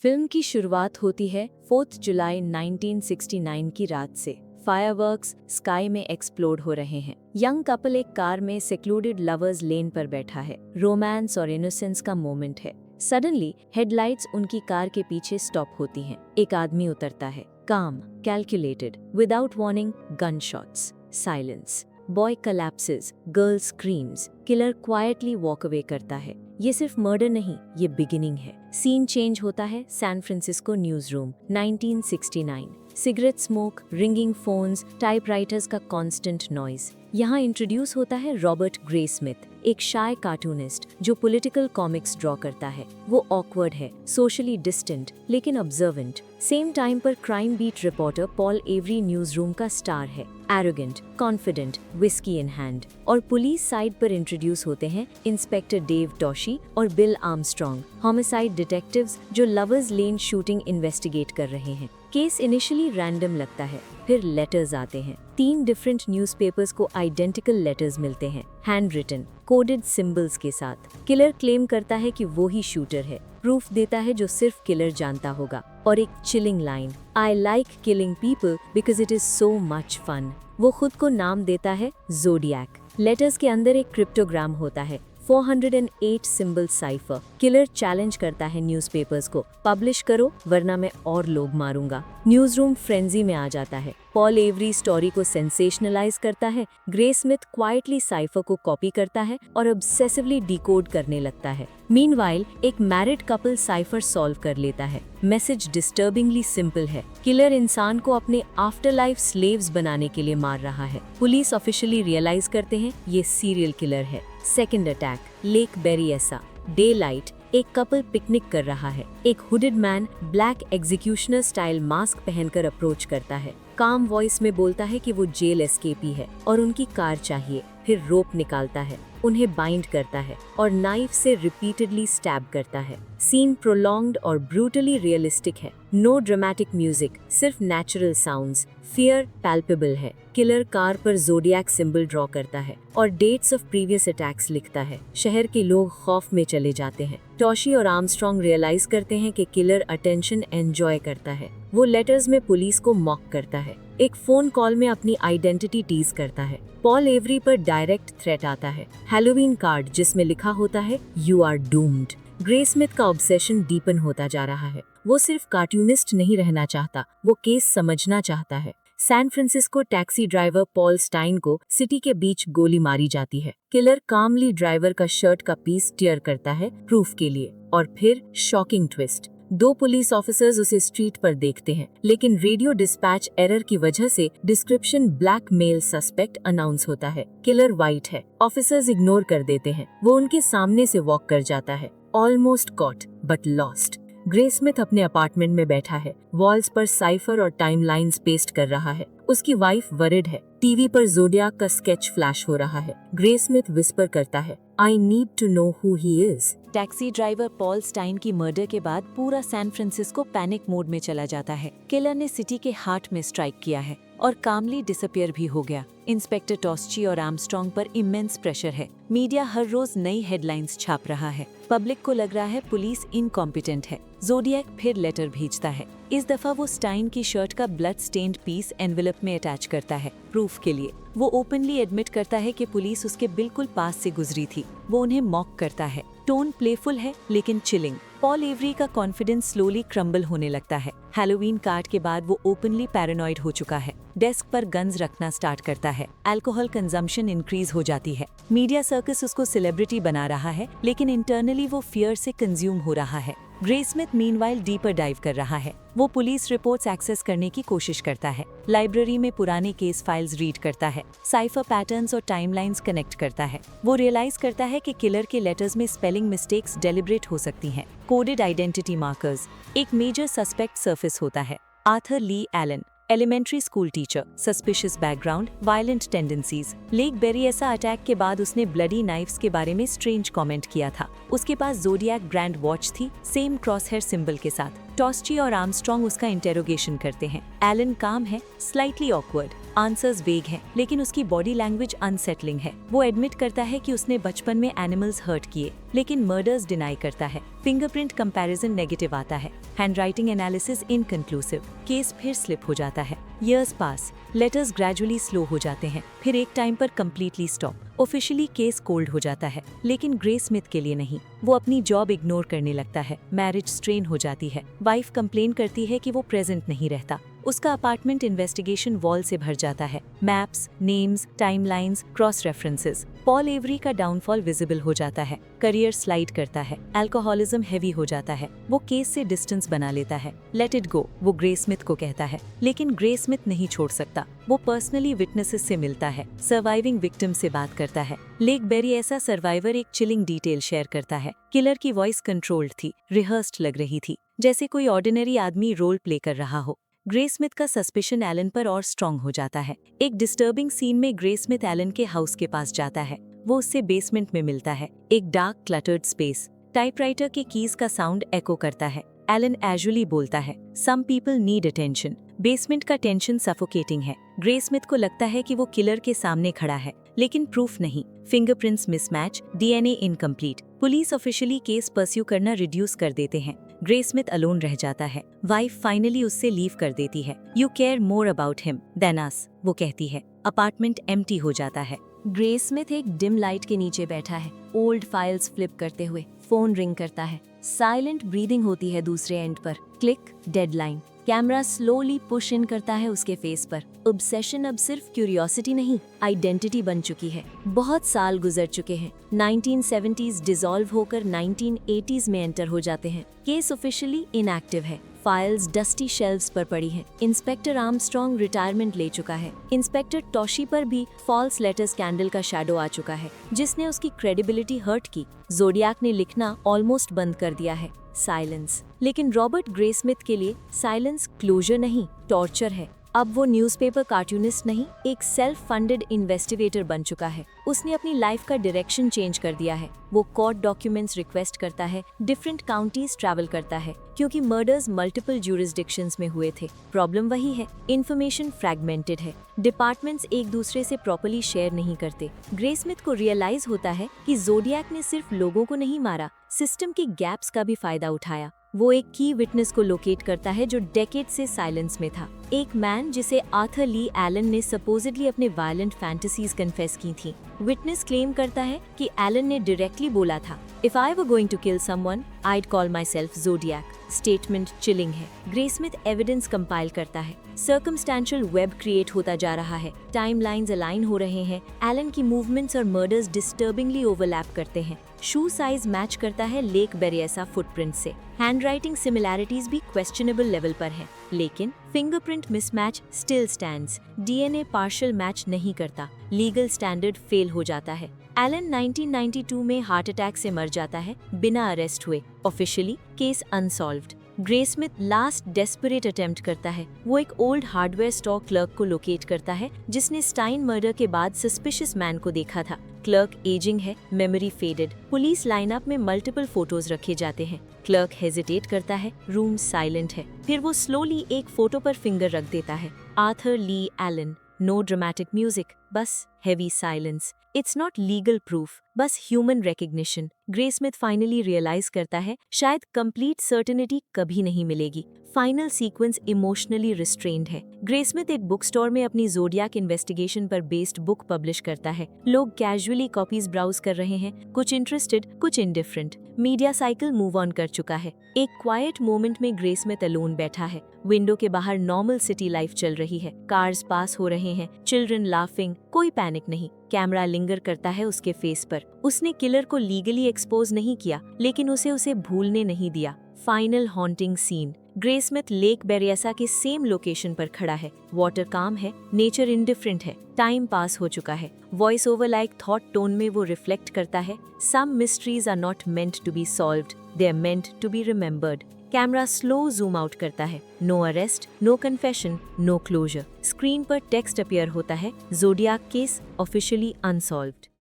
Film की शुरुआत होती है 4 जुलाई 1969 की रात से। फायरवर्क्स स्काई में एक्सप्लोड हो रहे हैं। यंग कपल एक कार में सेक्लूडेड लवर्स लेन पर बैठा है। रोमांस और इनोसेंस का मोमेंट है। सडनली हेडलाइट्स उनकी कार के पीछे स्टॉप होती हैं। एक आदमी उतरता है, काम, calculated, without warning, gun shots, silence. Boy collapses, girl screams, killer quietly walk away करता है। ये सिर्फ मर्डर नहीं, ये बिगिनिंग है। सीन चेंज होता है San Francisco news room, 1969। Cigarette smoke, ringing phones, typewriters का कांस्टेंट नॉइज। यहाँ इंट्रोड्यूस होता है रॉबर्ट ग्रे स्मिथ, एक शाय कार्टूनिस्ट जो पॉलिटिकल कॉमिक्स ड्रॉ करता है। वो ऑकवर्ड है, सोशली डिस्टेंट लेकिन ऑब्जर्वेंट। सेम टाइम पर crime beat reporter Paul Avery news room का स्टार है। Arrogant, confident, whisky in hand. और पुलिस साइड पर इंट्रोड्यूस होते हैं इंस्पेक्टर डेव टॉशी और बिल आर्मस्ट्रॉन्ग, होमिसाइड डिटेक्टिव्स जो लवर्स लेन शूटिंग इन्वेस्टिगेट कर रहे हैं। केस इनिशियली रैंडम लगता है, फिर लेटर्स आते हैं। 3 डिफरेंट न्यूज़पेपर्स को आइडेंटिकल लेटर्स मिलते हैं, हैंड रिटन, कोडेड सिंबल्स के साथ। किलर क्लेम करता है कि वो ही शूटर है। प्रूफ देता है जो सिर्फ किलर जानता होगा। और एक chilling line, I like killing people because it is so much fun. वो खुद को नाम देता है ज़ोडिएक। लेटर्स के अंदर एक क्रिप्टोग्राम होता है, 408 सिंबल साइफर। किलर चैलेंज करता है न्यूज़पेपर्स को, पब्लिश करो वरना मैं और लोग मारूंगा। न्यूज रूम फ्रेंजी में आ जाता है। पॉल एवरी स्टोरी को सेंसेशनलाइज करता है। ग्रे स्मिथ क्वाइटली साइफर को कॉपी करता है और ऑब्सेसिवली डिकोड करने लगता है। मीनवाइल एक मैरिड कपल साइफर सॉल्व कर लेता है। मैसेज डिस्टर्बिंगली सिंपल है। किलर इंसान को अपने आफ्टर लाइफ स्लेव्स बनाने के लिए मार रहा है। पुलिस ऑफिशियली रियलाइज करते हैं ये सीरियल किलर है। Second attack, Lake Berryessa, daylight. एक कपल पिकनिक कर रहा है। एक hooded man black executioner style mask पहनकर अप्रोच करता है। काम वॉइस में बोलता है कि वो जेल एस्केपी है और उनकी कार चाहिए। फिर रोप निकालता है, उन्हें बाइंड करता है और नाइफ से रिपीटेडली स्टैब करता है। सीन प्रोलॉन्ग्ड और ब्रूटली रियलिस्टिक है। नो ड्रामेटिक म्यूजिक, सिर्फ नेचुरल साउंड्स। फियर पैल्पेबल है। किलर कार पर ज़ोडिएक सिंबल ड्रॉ करता है और डेट्स ऑफ प्रीवियस अटैक्स लिखता है। शहर के लोग खौफ में चले जाते हैं। टॉशी और आर्मस्ट्रॉन्ग रियलाइज करते हैं कि किलर अटेंशन एंजॉय करता है। वो लेटर्स में पुलिस को मॉक करता है। एक फोन कॉल में अपनी आइडेंटिटी टीज करता है। पॉल एवरी पर डायरेक्ट थ्रेट आता है, हैलोवीन कार्ड जिसमें लिखा होता है you are doomed. Graysmith का ऑब्सेशन डीपन होता जा रहा है। वो सिर्फ कार्टूनिस्ट नहीं रहना चाहता, वो केस समझना चाहता है। San Francisco taxi driver Paul Stine को सिटी के बीच गोली मारी जाती है। किलर कामली ड्राइवर का शर्ट का पीस टियर करता है प्रूफ के लिए। और फिर शॉकिंग ट्विस्ट, 2 पुलिस ऑफिसर्स उसे स्ट्रीट पर देखते हैं, लेकिन रेडियो डिस्पैच एरर की वजह से description black male suspect announce होता है। किलर वाइट है। ऑफिसर्स इग्नोर कर देते हैं। वो उनके सामने से वॉक कर जाता है। Almost caught but lost. Graysmith अपने अपार्टमेंट में बैठा है। वॉल्स पर साइफर और टाइमलाइंस पेस्ट कर रहा है। उसकी वाइफ वरिड है। टीवी पर ज़ोडिएक का स्केच फ्लैश हो रहा है। ग्रे स्मिथ विस्पर करता है, I need to know who he is. Taxi driver Paul Stine की मर्डर के बाद पूरा सैन फ्रांसिस्को पैनिक मोड में चला जाता है। किलर ने सिटी के हार्ट में स्ट्राइक किया है और कामली डिसअपियर भी हो गया। इंस्पेक्टर टॉस्ची और आर्मस्ट्रॉन्ग पर इमेंस प्रेशर है। मीडिया हर रोज नई हेडलाइंस छाप रहा है। पब्लिक को लग रहा है पुलिस इनकॉम्पिटेंट है। ज़ोडिएक फिर लेटर भेजता है। इस दफा वो स्टाइन की शर्ट का ब्लड स्टेन्ड पीस एनवेलप में अटैच करता है प्रूफ के लिए। वो ओपनली एडमिट करता है कि पुलिस उसके बिल्कुल पास से गुजरी थी। वो उन्हें मॉक करता है। टोन प्लेफुल है लेकिन चिलिंग। पॉल एवरी का कॉन्फिडेंस स्लोली क्रम्बल होने लगता है। हैलोवीन कार्ड के बाद वो ओपनली पैरानॉइड हो चुका है। डेस्क पर गन्स रखना स्टार्ट करता है। अल्कोहल कंजम्पशन इंक्रीज हो जाती है। मीडिया सर्कस उसको सेलिब्रिटी बना रहा है, लेकिन इंटरनली वो फियर से कंज्यूम हो रहा है। Grey Smith meanwhile deeper dive कर रहा है। वो पुलिस रिपोर्ट्स एक्सेस करने की कोशिश करता है। लाइब्रेरी में पुराने केस फाइल्स रीड करता है। साइफर पैटर्न्स और टाइमलाइंस कनेक्ट करता है। वो रियलाइज करता है कि किलर के लेटर्स में स्पेलिंग मिस्टेक्स डेलिब्रेट हो सकती हैं। Coded identity markers. एक मेजर सस्पेक्ट सरफेस होता है, Arthur Leigh Allen, elementary school teacher, suspicious background, violent tendencies. Lake Berryessa attack के बाद उसने ब्लडी नाइफ्स के बारे में स्ट्रेंज कमेंट किया था। उसके पास ज़ोडिएक ब्रांड वॉच थी, सेम क्रॉस हेयर सिंबल के साथ। टॉस्ची और आर्मस्ट्रॉन्ग उसका इंटेरोगेशन करते हैं। एलन काम है, स्लाइटली ऑकवर्ड। आंसर्स वेग हैं, लेकिन उसकी बॉडी लैंग्वेज अनसेटलिंग है। वो एडमिट करता है कि उसने बचपन में एनिमल्स हर्ट किए। लेकिन मर्डर्स डिनाई करता है। फिंगरप्रिंट कंपैरिजन नेगेटिव आता है। Handwriting analysis inconclusive. केस फिर स्लिप हो जाता है। Years पास, लेटर्स ग्रेजुअली स्लो हो जाते हैं, फिर एक टाइम पर completely stop. Officially case cold हो जाता है, लेकिन ग्रे स्मिथ के लिए नहीं। वो अपनी जॉब इग्नोर करने लगता है। मैरिज स्ट्रेन हो जाती है। वाइफ कंप्लेन करती है कि वो प्रेजेंट नहीं रहता। उसका अपार्टमेंट इन्वेस्टिगेशन वॉल से भर जाता है। Maps, names, timelines, cross references. Paul every का डाउनफॉल विजिबल हो जाता है। करियर स्लाइड करता है। अल्कोहलिज्म हेवी हो जाता है। वो केस से डिस्टेंस बना लेता है। लेट इट गो, वो ग्रे स्मिथ को कहता है। लेकिन ग्रे स्मिथ नहीं छोड़ सकता। वो पर्सनली विटनेसेस से मिलता है, सर्वाइविंग विक्टिम से बात करता है। लेक बेरिएसा सर्वाइवर एक चिलिंग डिटेल शेयर करता है। किलर की वॉइस कंट्रोल्ड थी, रिहर्स्ड लग रही थी, जैसे कोई ऑर्डिनरी आदमी रोल प्ले कर रहा हो। ग्रे स्मिथ का सस्पिशन एलन पर और स्ट्रॉन्ग हो जाता है। एक डिस्टर्बिंग सीन में ग्रे स्मिथ एलन के हाउस के पास जाता है। वो उससे बेसमेंट में मिलता है। एक डार्क क्लटर्ड स्पेस। टाइपराइटर के कीज का साउंड एको करता है। एलन एजुअली बोलता है, some people need attention. Basement का टेंशन सफोकेटिंग है। ग्रे स्मिथ को लगता है कि वो किलर के सामने खड़ा है, लेकिन प्रूफ नहीं। Fingerprints mismatch, DNA incomplete. Police officially case pursue करना रिड्यूस कर देते हैं। ग्रे स्मिथ अलोन रह जाता है। वाइफ फाइनली उससे लीव कर देती है। You care more about him than us, वो कहती है। अपार्टमेंट एम्प्टी हो जाता है। ग्रे स्मिथ एक डिम लाइट के नीचे बैठा है, ओल्ड फाइल्स फ्लिप करते हुए। फोन रिंग करता है। साइलेंट ब्रीदिंग होती है दूसरे एंड पर। Click, deadline. Camera slowly push in करता है उसके फेस पर। ऑब्सेशन अब सिर्फ क्यूरियोसिटी नहीं, आइडेंटिटी बन चुकी है। बहुत साल गुजर चुके हैं। 1970s डिसॉल्व होकर 1980s में एंटर हो जाते हैं। केस ऑफिशियली इनएक्टिव है। फाइल्स डस्टी शेल्व्स पर पड़ी हैं। इंस्पेक्टर आर्मस्ट्रॉन्ग रिटायरमेंट ले चुका है। इंस्पेक्टर टॉशी पर भी फॉल्स लेटर स्कैंडल का शैडो आ चुका है, जिसने उसकी क्रेडिबिलिटी हर्ट की। जोडियाक ने लिखना ऑलमोस्ट बंद कर दिया है। साइलेंस। लेकिन रॉबर्ट ग्रे स्मिथ के लिए साइलेंस क्लोजर नहीं, टॉर्चर है। अब वो न्यूज़पेपर कार्टूनिस्ट नहीं, एक सेल्फ फंडेड इन्वेस्टिगेटर बन चुका है। उसने अपनी लाइफ का डायरेक्शन चेंज कर दिया है। वो कोर्ट डॉक्यूमेंट्स रिक्वेस्ट करता है, डिफरेंट काउंटीज ट्रैवल करता है, क्योंकि मर्डर्स मल्टीपल ज्यूरिसडिक्शंस में हुए थे। प्रॉब्लम वही है, इन्फॉर्मेशन फ्रैगमेंटेड है। डिपार्टमेंट्स एक दूसरे से प्रॉपर्ली शेयर नहीं करते। ग्रे स्मिथ को रियलाइज होता है कि जोडियाक ने सिर्फ लोगों को नहीं मारा, सिस्टम की गैप्स का भी फायदा उठाया। वो एक की विटनेस को लोकेट करता है जो डेकेड से साइलेंस में था। एक मैन जिसे आर्थर ली एलन ने सपोजिडली अपने वायलेंट फैंटेसीज कन्फेस की थी। विटनेस क्लेम करता है कि एलन ने डायरेक्टली बोला था, if I were going to kill someone, I'd call myself Zodiac. Statement chilling है। ग्रे स्मिथ एविडेंस कंपाइल करता है। सर्कमस्टेंशियल वेब क्रिएट होता जा रहा है। टाइमलाइंस अलाइन हो रहे हैं। एलन की मूवमेंट्स और मर्डर्स डिस्टर्बिंगली ओवरलैप करते हैं। शू साइज मैच करता है लेक बेरिएसा फुटप्रिंट से। हैंडराइटिंग सिमिलैरिटीज भी क्वेश्चनेबल लेवल पर है, लेकिन fingerprint mismatch still stands. DNA partial match नहीं करता। लीगल स्टैंडर्ड फेल हो जाता है। एलन 1992 में हार्ट अटैक से मर जाता है, बिना अरेस्ट हुए। Officially case unsolved. Grey Smith last desperate attempt करता है। वो एक ओल्ड हार्डवेयर स्टोर क्लर्क को लोकेट करता है, जिसने स्टाइन मर्डर के बाद सस्पिशियस मैन को देखा था। क्लर्क एजिंग है, मेमोरी फेडेड। पुलिस लाइनअप में मल्टीपल फोटोज रखे जाते हैं। क्लर्क हेजिटेट करता है, रूम साइलेंट है। फिर वो स्लोली एक फोटो पर फिंगर रख देता है, Arthur Leigh Allen. No dramatic music, बस heavy silence. It's not legal proof, बस human recognition. Graysmith finally realise करता है, शायद कंप्लीट सर्टेनिटी कभी नहीं मिलेगी। फाइनल सीक्वेंस इमोशनली रिस्ट्रेन्ड है। ग्रे स्मिथ एक बुक स्टोर में अपनी जोडियाक इन्वेस्टिगेशन पर बेस्ड बुक पब्लिश करता है। लोग कैजुअली कॉपीज ब्राउज कर रहे हैं, कुछ इंटरेस्टेड, कुछ indifferent. Media cycle move on कर चुका है। एक क्वाइट मोमेंट में ग्रे स्मिथ अलोन बैठा है। विंडो के बाहर नॉर्मल सिटी लाइफ चल रही है। कार्स पास हो रहे हैं, चिल्ड्रन लाफिंग, कोई पैनिक नहीं। कैमरा लिंगर करता है उसके फेस पर। उसने किलर को लीगली एक्सपोज नहीं किया, लेकिन उसे भूलने नहीं दिया। Final haunting scene. Graysmith Lake Berryessa के सेम लोकेशन पर खड़ा है। वाटर काम है, नेचर इंडिफरेंट है। टाइम पास हो चुका है। Voice over like thought tone में वो रिफ्लेक्ट करता है, some mysteries are not meant to be solved, they are meant to be remembered. Camera slow zoom out करता है। No arrest, no confession, no closure. Screen पर text appear होता है, जोडियाक case officially unsolved.